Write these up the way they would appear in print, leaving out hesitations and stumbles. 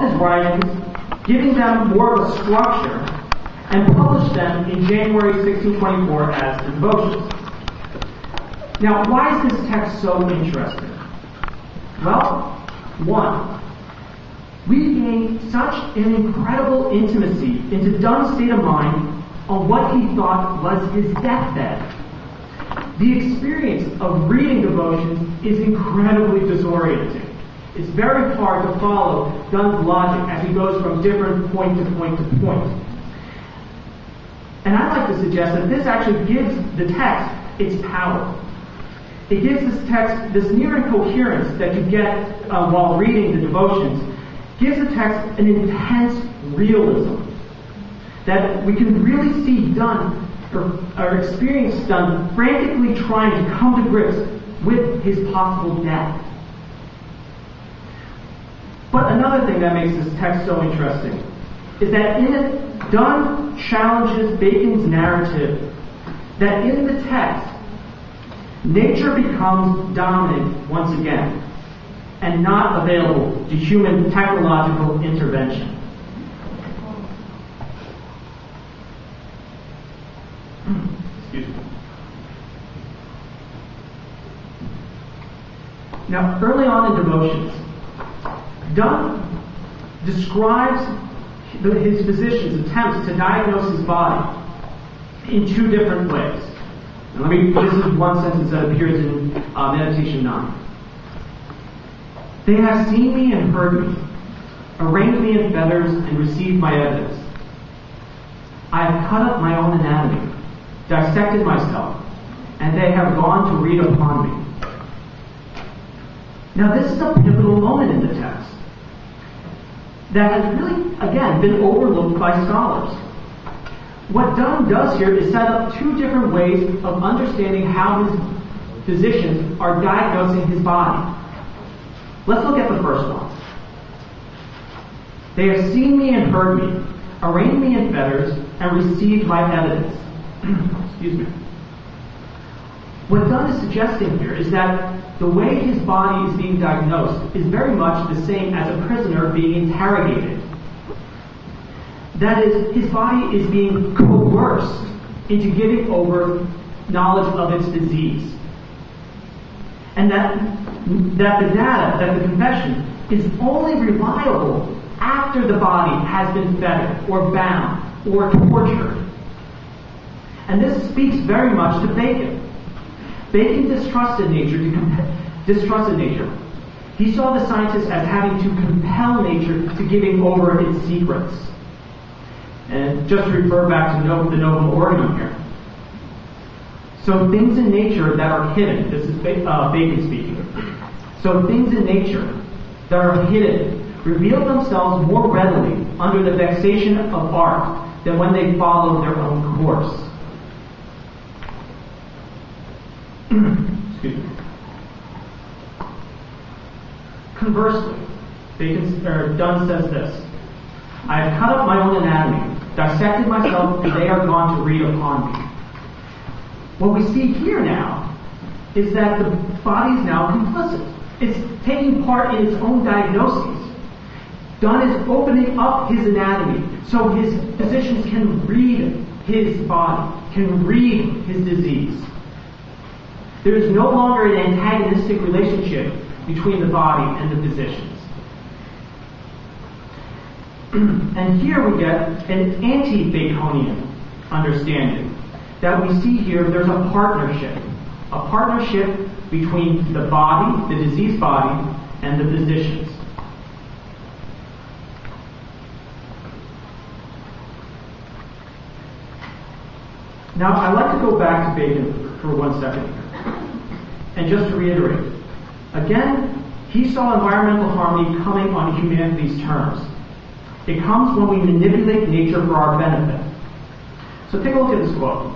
his writings, giving them more of a structure, and published them in January 1624 as the Devotions. Now, why is this text so interesting? Well, one, we gain such an incredible intimacy into Donne's state of mind on what he thought was his deathbed. The experience of reading devotions is incredibly disorienting. It's very hard to follow Donne's logic as he goes from different point to point to point. And I'd like to suggest that this actually gives the text its power. It gives this text this near incoherence that you get while reading the devotions, gives the text an intense realism that we can really see Donne, or experience Donne, frantically trying to come to grips with his possible death. But another thing that makes this text so interesting is that in it, Donne challenges Bacon's narrative that in the text, nature becomes dominant once again and not available to human technological intervention. Excuse me. Now, early on in Devotions, Donne describes his physician's attempts to diagnose his body in two different ways. Now, this is one sentence that appears in Meditation 9. They have seen me and heard me, arraigned me in feathers and received my evidence. I have cut up my own anatomy, dissected myself, and they have gone to read upon me. Now this is a pivotal moment in the text that has really, again, been overlooked by scholars. What Donne does here is set up two different ways of understanding how his physicians are diagnosing his body. Let's look at the first one. They have seen me and heard me, arraigned me in fetters, and received my evidence. Excuse me. What Donne is suggesting here is that the way his body is being diagnosed is very much the same as a prisoner being interrogated. That is, his body is being coerced into giving over knowledge of its disease. And that the data, that the confession, is only reliable after the body has been fettered, or bound, or tortured. And this speaks very much to Bacon. Bacon distrusted nature. He saw the scientist as having to compel nature to giving over its secrets. And just to refer back to the Novum Organum here. So things in nature that are hidden, this is Bacon speaking. So things in nature that are hidden reveal themselves more readily under the vexation of art than when they follow their own course. Excuse me. Conversely, Donne says this: I have cut up my own anatomy, dissected myself, and they are gone to read upon me. What we see here now is that the body is now complicit. It's taking part in its own diagnoses. Donne is opening up his anatomy so his physicians can read his body, can read his disease. There is no longer an antagonistic relationship between the body and the physicians. And here we get an anti-Baconian understanding that we see here. There's a partnership between the body, the diseased body, and the physicians. Now, I'd like to go back to Bacon for 1 second here. And just to reiterate, again, he saw environmental harmony coming on humanity's terms. It comes when we manipulate nature for our benefit. So take a look at this quote.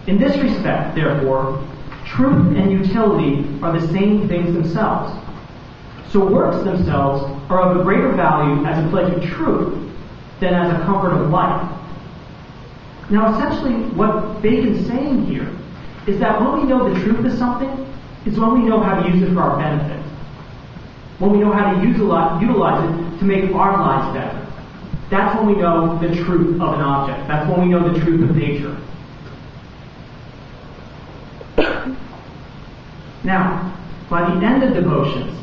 In this respect, therefore, truth and utility are the same things themselves. So works themselves are of a greater value as a pledge of truth than as a comfort of life. Now, essentially, what Bacon's saying here is that when we know the truth of something, is when we know how to use it for our benefit. When we know how to utilize it to make our lives better. That's when we know the truth of an object. That's when we know the truth of nature. Now, by the end of Devotions,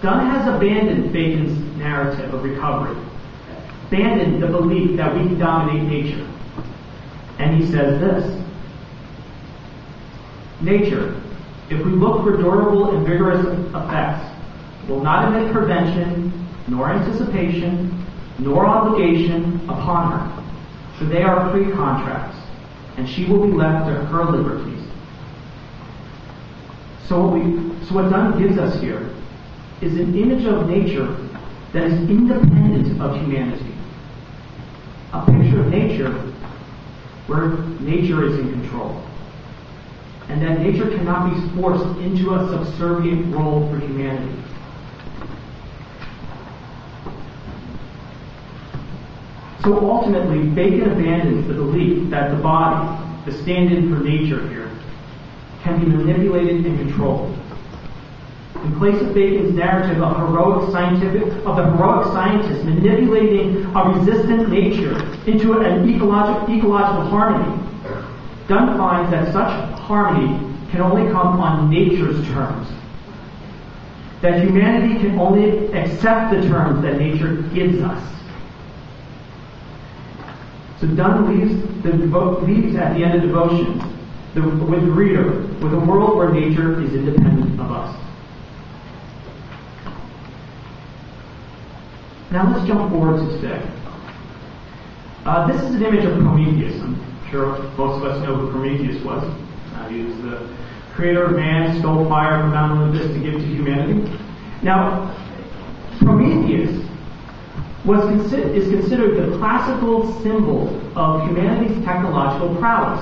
Donne has abandoned Bacon's narrative of recovery, abandoned the belief that we can dominate nature. And he says this: nature, if we look for durable and vigorous effects, will not admit prevention, nor anticipation, nor obligation upon her, for they are free contracts, and she will be left to her liberties. So what Donne gives us here is an image of nature that is independent of humanity. A picture of nature where nature is in control. And that nature cannot be forced into a subservient role for humanity. So ultimately, Bacon abandons the belief that the body, the stand-in for nature here, can be manipulated and controlled. In place of Bacon's narrative of the heroic scientist manipulating a resistant nature into an ecological harmony, Donne finds that such harmony can only come on nature's terms. That humanity can only accept the terms that nature gives us. So Donne leaves at the end of Devotions with the reader with a world where nature is independent of us. Now let's jump forward to today. This is an image of Prometheus. I'm sure most of us know who Prometheus was. He was the creator of man, stole fire from Mount Olympus to give to humanity. Now, Prometheus is considered the classical symbol of humanity's technological prowess.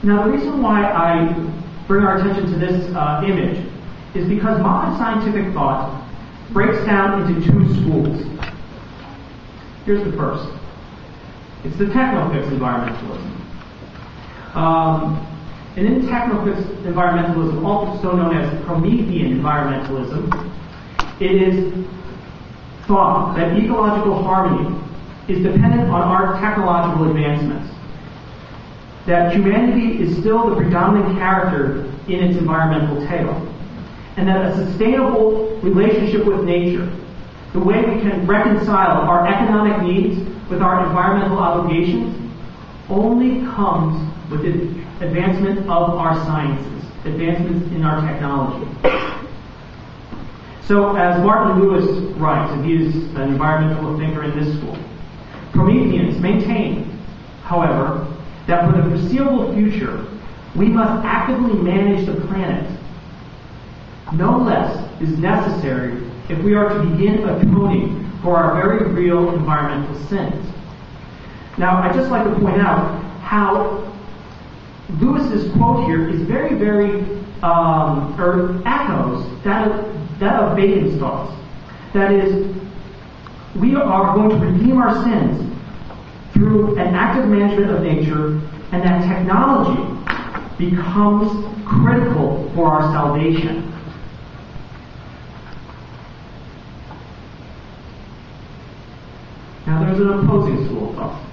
Now, the reason why I bring our attention to this image is because modern scientific thought breaks down into two schools. Here's the first. It's the techno-fix environmentalism. And in techno-fix environmentalism, also known as Promethean environmentalism, it is thought that ecological harmony is dependent on our technological advancements. That humanity is still the predominant character in its environmental tale. And that a sustainable relationship with nature, the way we can reconcile our economic needs with our environmental obligations, only comes with the advancement of our sciences, advancements in our technology. So, as Martin Lewis writes, and he is an environmental thinker in this school, Prometheans maintain, however, that for the foreseeable future, we must actively manage the planet. No less is necessary if we are to begin atoning for our very real environmental sins. Now, I'd just like to point out how Lewis's quote here is very, very, or echoes that of Bacon's thoughts. That is, we are going to redeem our sins through an active management of nature, and that technology becomes critical for our salvation. Now there's an opposing school of thought.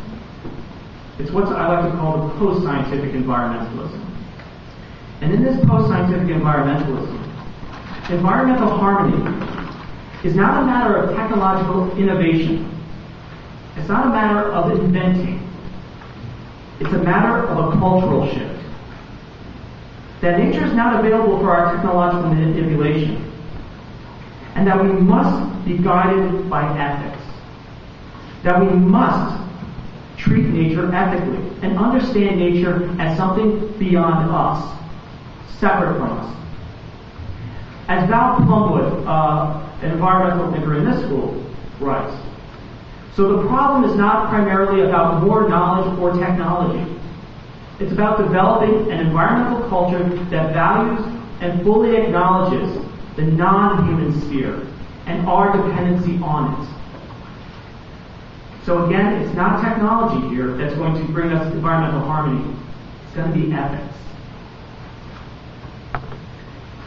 It's what I like to call the post-scientific environmentalism. And in this post-scientific environmentalism, environmental harmony is not a matter of technological innovation. It's not a matter of inventing. It's a matter of a cultural shift. That nature is not available for our technological manipulation. And that we must be guided by ethics. That we must treat nature ethically and understand nature as something beyond us, separate from us. As Val Plumwood, an environmental thinker in this school, writes, so the problem is not primarily about more knowledge or technology. It's about developing an environmental culture that values and fully acknowledges the non-human sphere and our dependency on it. So again, it's not technology here that's going to bring us environmental harmony. It's going to be ethics.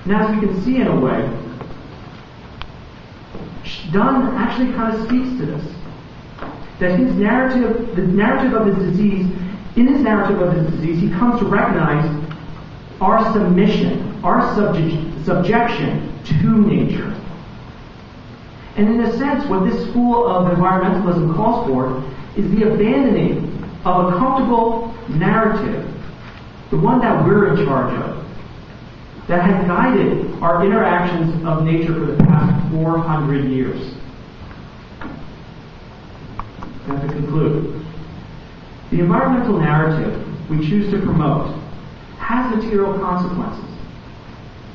Now, as we can see in a way, Dunn actually kind of speaks to this. That his narrative, the narrative of his disease, in his narrative of his disease, he comes to recognize our submission, our subjection to nature. And in a sense, what this school of environmentalism calls for is the abandoning of a comfortable narrative, the one that we're in charge of, that has guided our interactions of nature for the past 400 years. And to conclude, the environmental narrative we choose to promote has material consequences.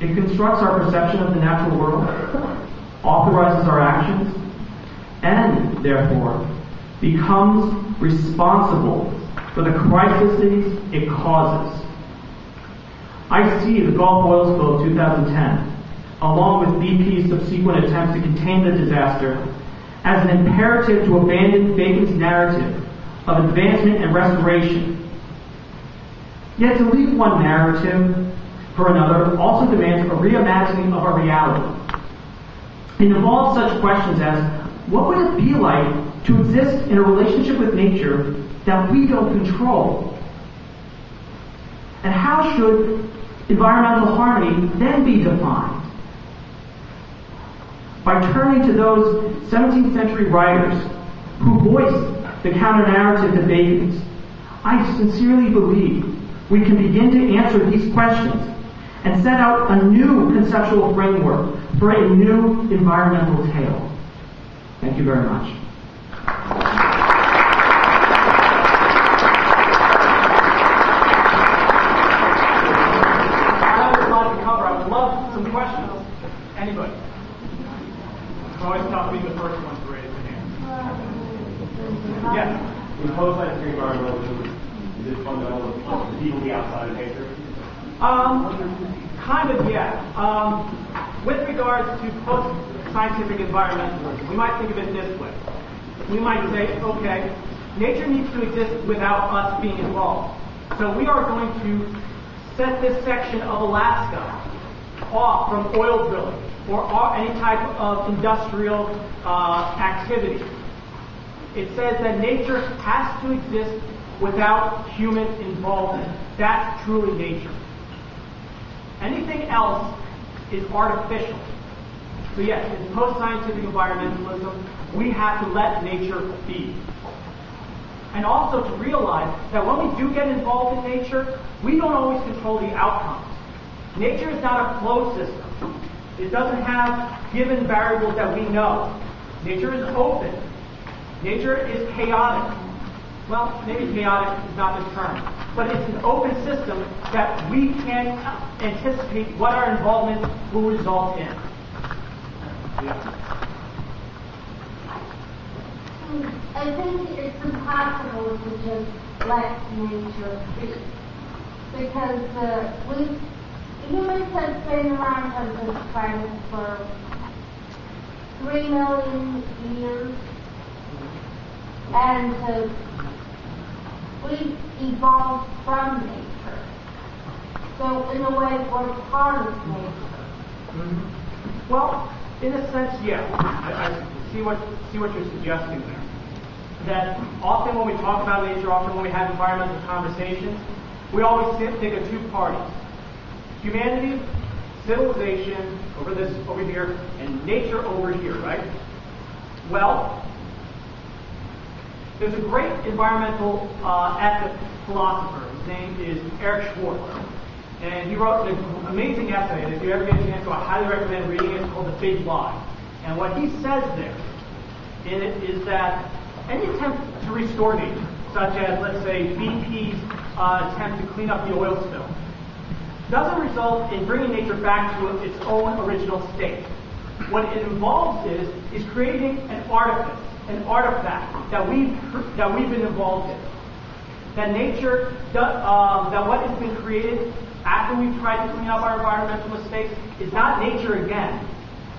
It constructs our perception of the natural world, authorizes our actions, and, therefore, becomes responsible for the crises it causes. I see the Gulf oil spill of 2010, along with BP's subsequent attempts to contain the disaster, as an imperative to abandon Bacon's narrative of advancement and restoration. Yet to leave one narrative for another also demands a reimagining of our reality. It involves such questions as, what would it be like to exist in a relationship with nature that we don't control? And how should environmental harmony then be defined? By turning to those 17th-century writers who voiced the counter-narrative to Bacon's, I sincerely believe we can begin to answer these questions and set out a new conceptual framework for a new environmental tale. Thank you very much. I have a lot to cover. I would love some questions. Anybody? It's always tough being the first one to raise the hand. Yes. In post-scientific environmentalism, is it fundamental to people be outside of nature? Kind of, yeah. With regards to post-scientific environmentalism, we might think of it this way. We might say, okay, nature needs to exist without us being involved. So we are going to set this section of Alaska off from oil drilling or any type of industrial activity. It says that nature has to exist without human involvement. That's truly nature. Anything else is artificial. So yes, in post-scientific environmentalism, we have to let nature be. And also to realize that when we do get involved in nature, we don't always control the outcomes. Nature is not a closed system. It doesn't have given variables that we know. Nature is open. Nature is chaotic. Well, maybe chaotic is not the term, but it's an open system that we can't anticipate what our involvement will result in. Yeah. I think it's impossible to just let nature be, because humans have been around on this planet for 3 million years, and we evolved from nature. So in a way, we're part of nature. Mm-hmm. Well, in a sense, yeah. I see what you're suggesting there. That often when we talk about nature, often when we have environmental conversations, we always think of two parties: humanity, civilization over here, and nature over here, right? Well, there's a great environmental ethics philosopher. His name is Eric Schwartz. And he wrote an amazing essay, and if you ever get a chance to, I highly recommend reading it. It's called The Big Lie. And what he says there in it is that any attempt to restore nature, such as, let's say, BP's attempt to clean up the oil spill, doesn't result in bringing nature back to its own original state. What it involves is creating an artifice, an artifact that we've been involved in. That nature, that what has been created after we've tried to clean up our environmental mistakes is not nature again.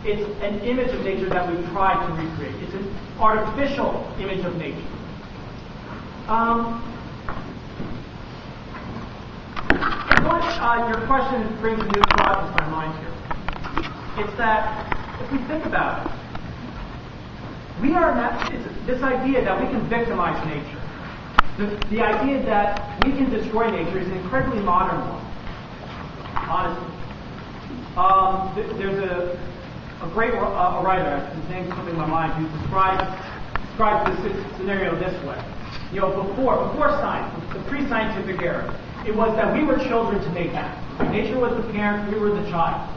It's an image of nature that we've tried to recreate. It's an artificial image of nature. Your question brings a new thought into my mind here. It's that if we think about it, We are not, it's this idea that we can victimize nature. The idea that we can destroy nature is an incredibly modern one, honestly. There's a great writer, his name's slipping my mind, who describes this scenario this way. Before science, the pre-scientific era, it was that we were children to nature. Nature was the parent, we were the child.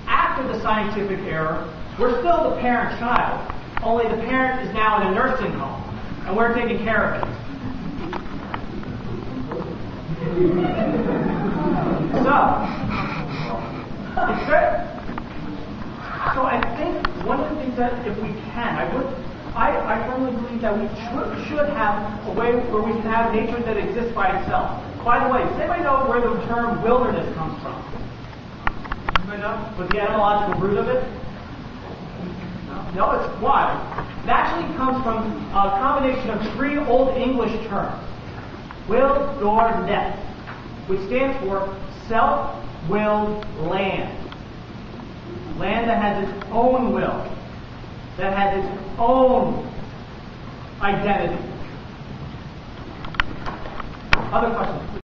After the scientific era, we're still the parent-child, only the parent is now in a nursing home, and we're taking care of it. So I think one of the things that if we can, I firmly believe that we should have a way where we can have nature that exists by itself. By the way, does anybody know where the term wilderness comes from? Anybody know? What's the etymological root of it? No, it's wild. It actually comes from a combination of three Old English terms. Will, door, net, which stands for self-willed land. Land that has its own will, that has its own identity. Other questions?